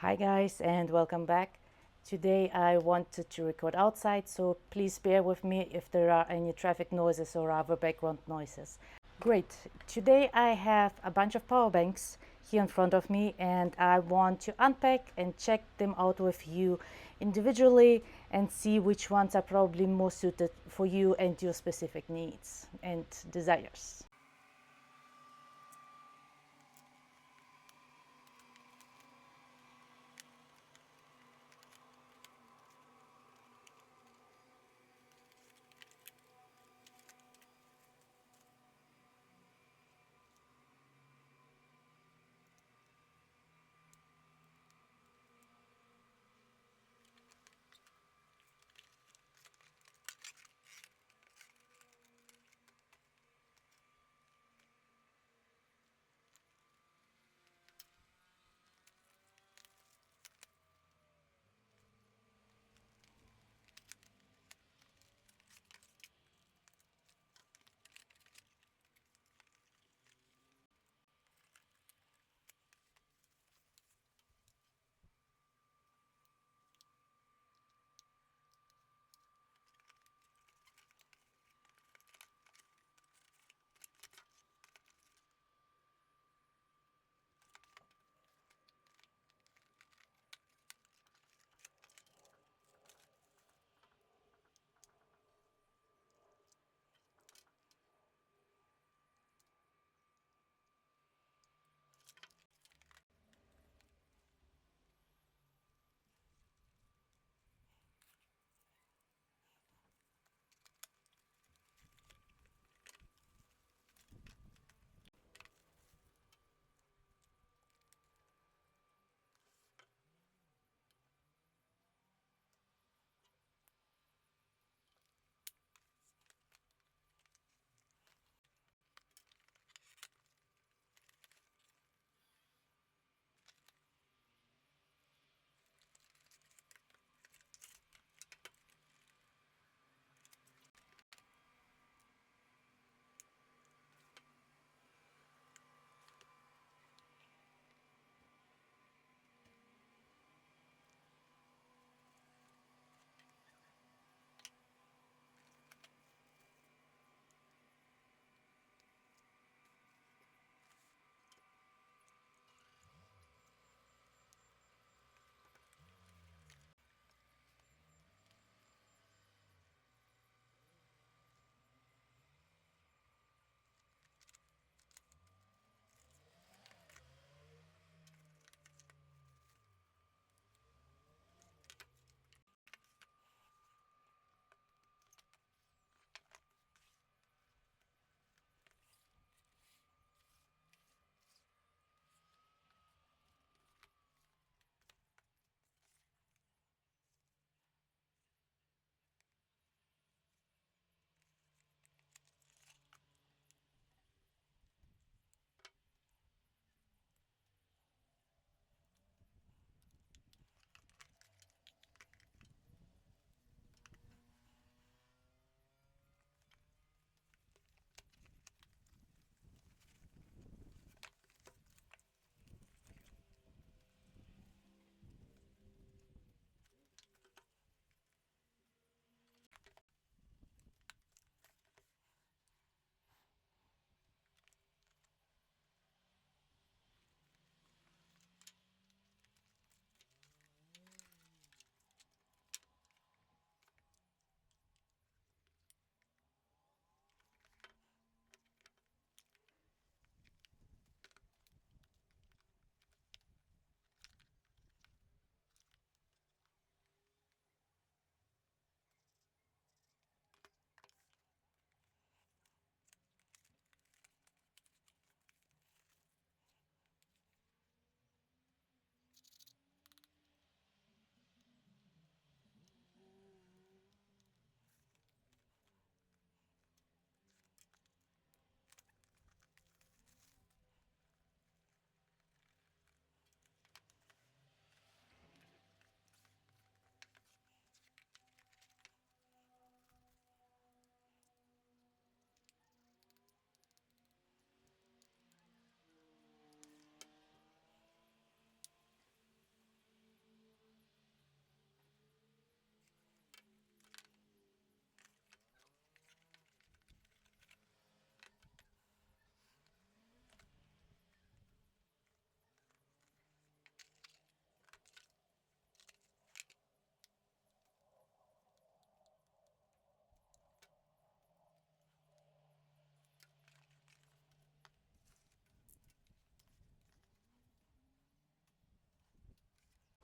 Hi guys and welcome back. Today I wanted to record outside, so please bear with me if there are any traffic noises or other background noises. Great. Today I have a bunch of power banks here in front of me and I want to unpack and check them out with you individually and see which ones are probably more suited for you and your specific needs and desires.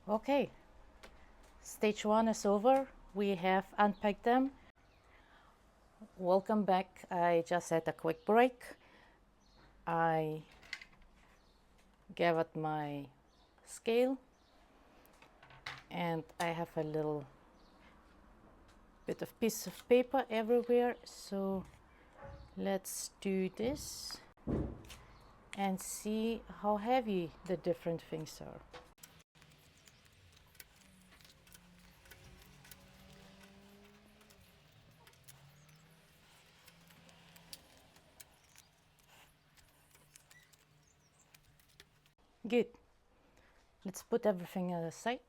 Okay, stage 1 is over. We have unpacked them. Welcome back. I just had a quick break. I gathered my scale and I have a little bit of piece of paper everywhere, so let's do this and see how heavy the different things are. Good. Let's put everything aside.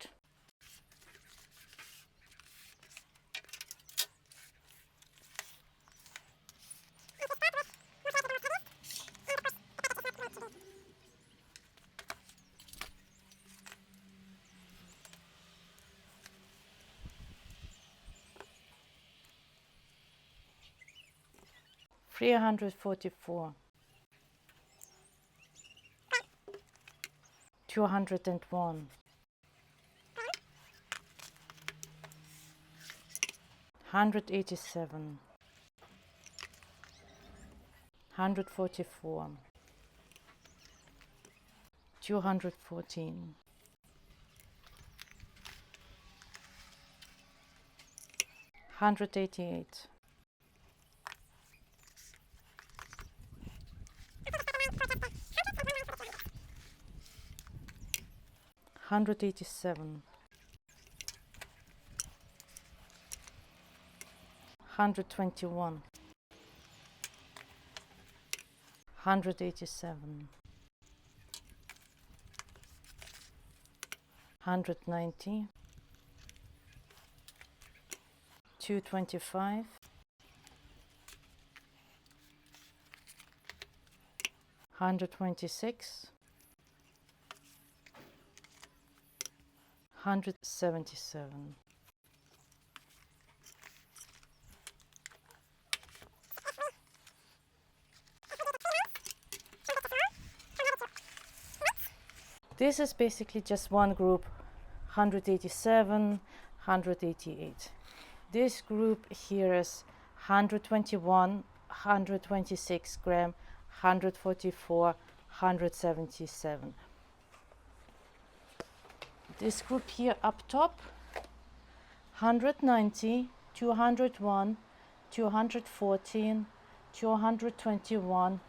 $344, $201, $187, $144, $214, $188, $187, $121, $187, $190, $225, $126, $177. This is basically just one group, 187, 188. This group here is 121, 126 gram, 144, 177. This group here up top, 190, 201, 214, 221,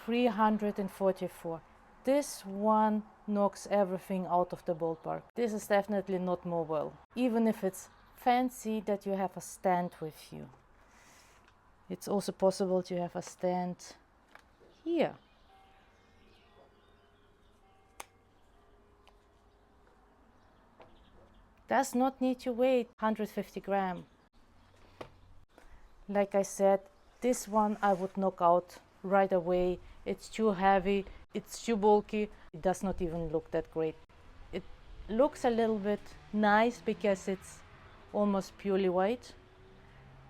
344. This one knocks everything out of the ballpark. This is definitely not mobile, even if it's fancy that you have a stand with you. It's also possible to have a stand here. Does not need to weigh 150 gram. Like I said, this one I would knock out right away. It's too heavy, it's too bulky, it does not even look that great. It looks a little bit nice because it's almost purely white,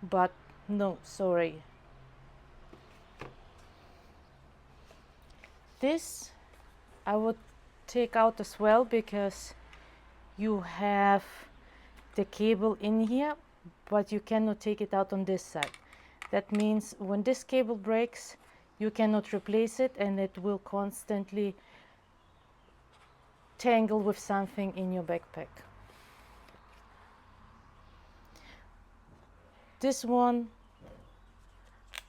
but no, sorry. This I would take out as well because you have the cable in here, but you cannot take it out on this side. That means when this cable breaks, you cannot replace it and it will constantly tangle with something in your backpack. This one,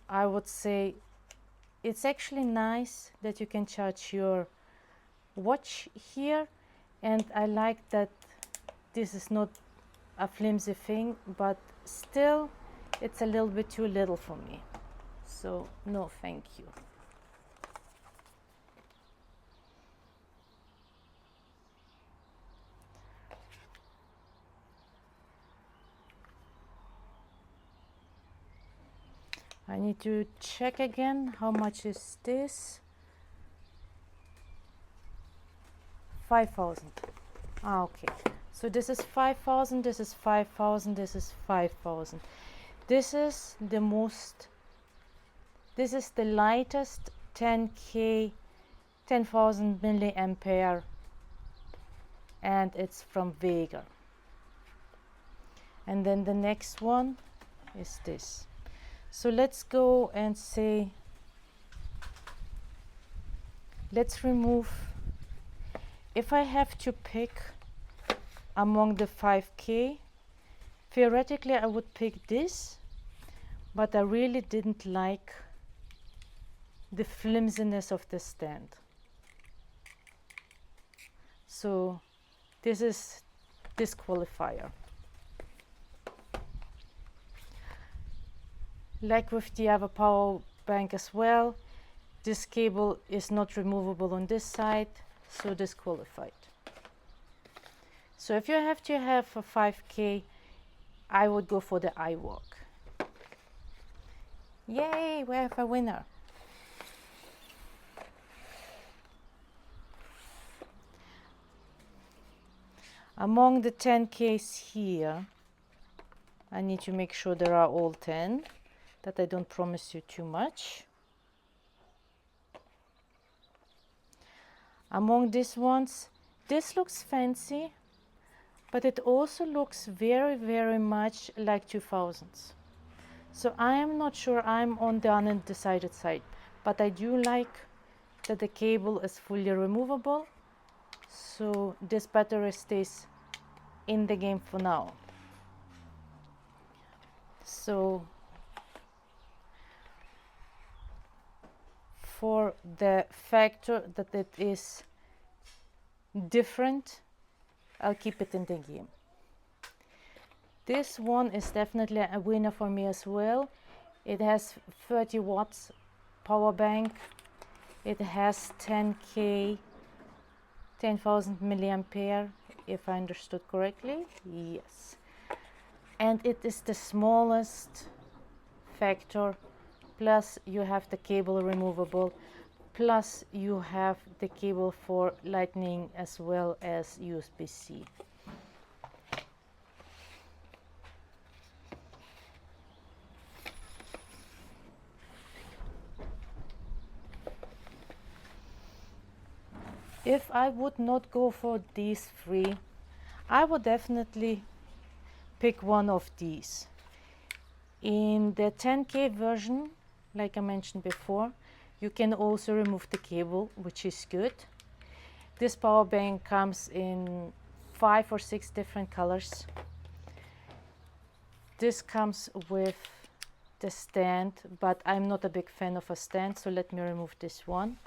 I would say, it's actually nice that you can charge your watch here, and I like that this is not a flimsy thing, but still it's a little bit too little for me, so no thank you. I need to check again how much is this. 5,000. Okay, so this is 5,000, this is 5,000, this is 5,000. This is the most, this is the lightest 10K, 10,000 milliampere and it's from Vega. And then the next one is this. So let's go and say, let's remove, if I have to pick among the 5K, theoretically I would pick this, but I really didn't like the flimsiness of the stand. So this is disqualifier. Like with the other power bank as well, this cable is not removable on this side, so disqualified. So if you have to have a 5K, I would go for the iWalk. Yay, we have a winner. Among the 10Ks here, I need to make sure there are all 10, that I don't promise you too much. Among these ones, this looks fancy, but it also looks very, very much like 2000s. So I am not sure, I'm on the undecided side, but I do like that the cable is fully removable, so this battery stays in the game for now. So for the factor that it is different, I'll keep it in the game. This one is definitely a winner for me as well. It has 30 watts power bank. It has 10K, 10,000 milliampere, if I understood correctly. Yes. And it is the smallest factor. Plus you have the cable removable. Plus you have the cable for Lightning as well as USB-C. If I would not go for these three, I would definitely pick one of these. In the 10K version, like I mentioned before, you can also remove the cable, which is good. This power bank comes in 5 or 6 different colors. This comes with the stand, but I'm not a big fan of a stand, so let me remove this one.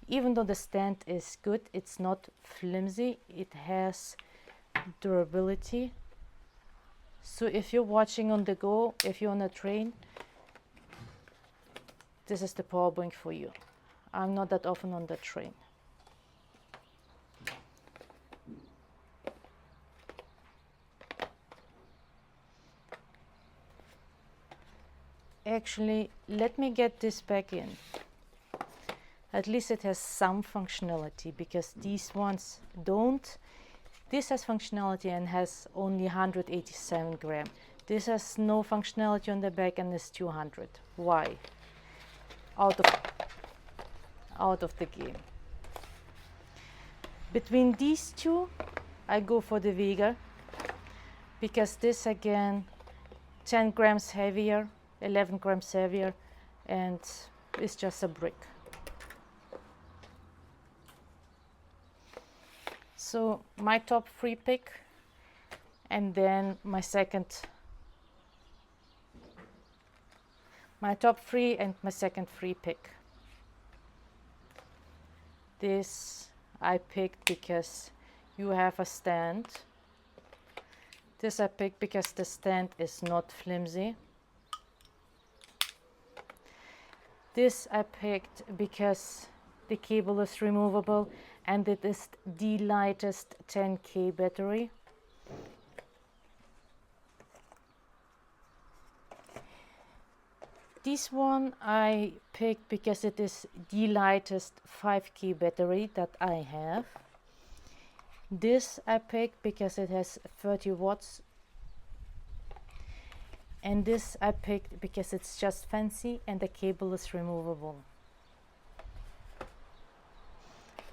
Even though the stand is good, it's not flimsy, it has durability. So if you're watching on the go, if you're on a train, this is the power bank for you. I'm not that often on the train. Actually, let me get this back in. At least it has some functionality, because these ones don't. This has functionality and has only 187 grams. This has no functionality on the back and is 200. Why? Out of the game. Between these two, I go for the Vega, because this again, 10 grams heavier, 11 grams heavier, and it's just a brick. So my top 3 pick, and then my top 3 and my second 3 pick. This I picked because you have a stand. This I picked because the stand is not flimsy. This I picked because the cable is removable and it is the lightest 10K battery. This one I picked because it is the lightest 5K battery that I have. This I picked because it has 30 watts. And this I picked because it's just fancy and the cable is removable.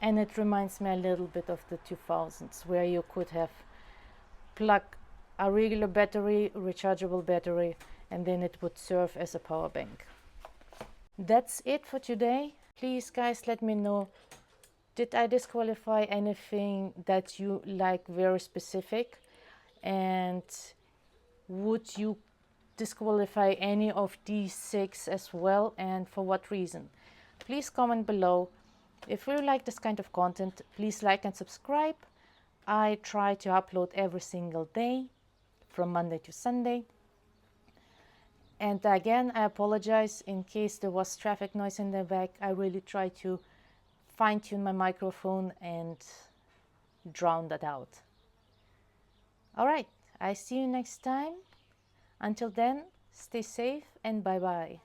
And it reminds me a little bit of the 2000s, where you could have plugged a regular battery, rechargeable battery, and then it would serve as a power bank. That's it for today. Please guys, let me know, did I disqualify anything that you like very specific, and would you disqualify any of these 6 as well, and for what reason? Please comment below. If you like this kind of content, please like and subscribe. I try to upload every single day from Monday to Sunday. And again, I apologize in case there was traffic noise in the back. I really try to fine-tune my microphone and drown that out. All right, I see you next time. Until then, stay safe and bye-bye.